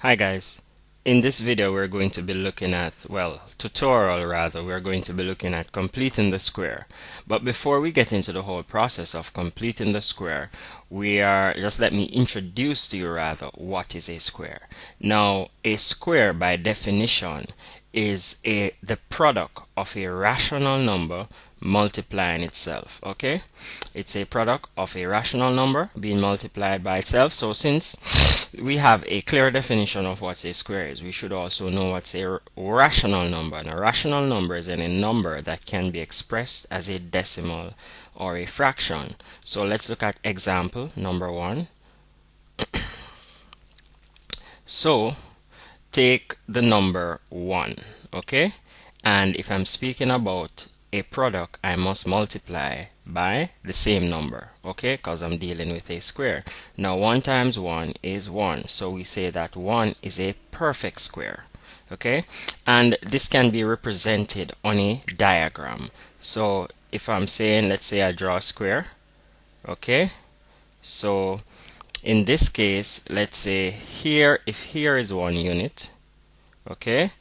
Hi guys, in this video we're going to be looking at, tutorial rather, we're going to be looking at completing the square. But before we get into the whole process of completing the square, just let me introduce to you rather what is a square. Now, a square by definition is the product of a rational number multiplying itself. Okay, it's a product of a rational number being multiplied by itself. So since we have a clear definition of what a square is, we should also know what's a rational number. And a rational number is any number that can be expressed as a decimal or a fraction. So let's look at example number 1. So take the number 1, okay? And if I'm speaking about a product, I must multiply by the same number, okay? Because I'm dealing with a square. Now 1 times 1 is 1, so we say that 1 is a perfect square, okay? And this can be represented on a diagram. So if I'm saying, let's say I draw a square, okay? So in this case, let's say here, if here is 1 unit, okay,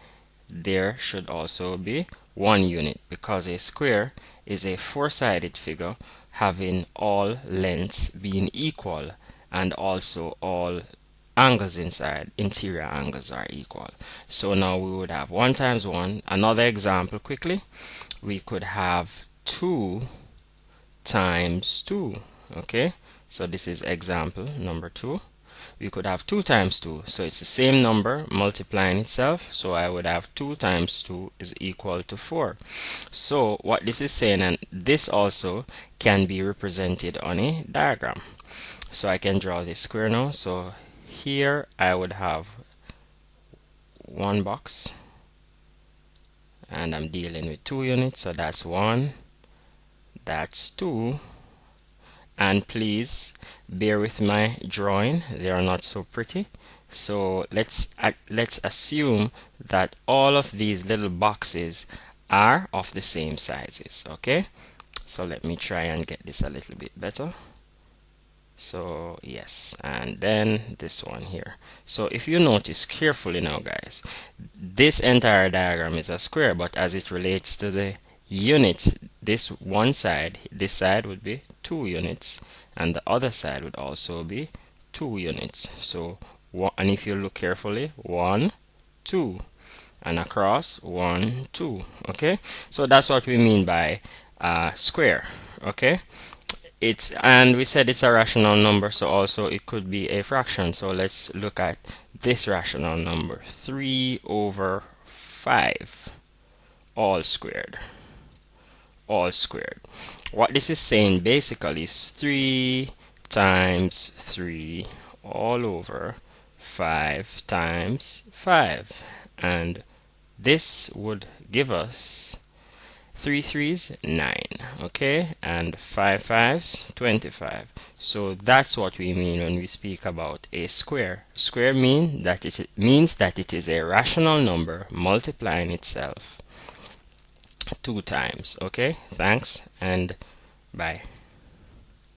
there should also be 1 unit, because a square is a four-sided figure having all lengths being equal and also all angles inside, interior angles, are equal. So now we would have 1 times 1. Another example quickly, we could have 2 times 2, okay? So this is example number 2. We could have 2 times 2, so it's the same number multiplying itself. So I would have 2 times 2 is equal to 4. So what this is saying, and this also can be represented on a diagram. So I can draw this square now. So here I would have 1 box, and I'm dealing with 2 units, so that's 1, that's 2. And please bear with my drawing, they are not so pretty. So let's assume that all of these little boxes are of the same sizes, okay? So let me try and get this a little bit better. So yes, and then this one here. So if you notice carefully now guys, this entire diagram is a square, but as it relates to the units, this one side, this side would be 2 units, and the other side would also be 2 units. So and if you look carefully, 1, 2, and across 1, 2. Okay, so that's what we mean by square. Okay, and we said it's a rational number, so also it could be a fraction. So let's look at this rational number, 3 over 5 all squared. All squared. What this is saying basically is 3 times 3 all over 5 times 5, and this would give us 3 3s 9, okay, and 5 5s 25. So that's what we mean when we speak about a square. Square means that it is a rational number multiplying itself 2 times. Okay, thanks and bye.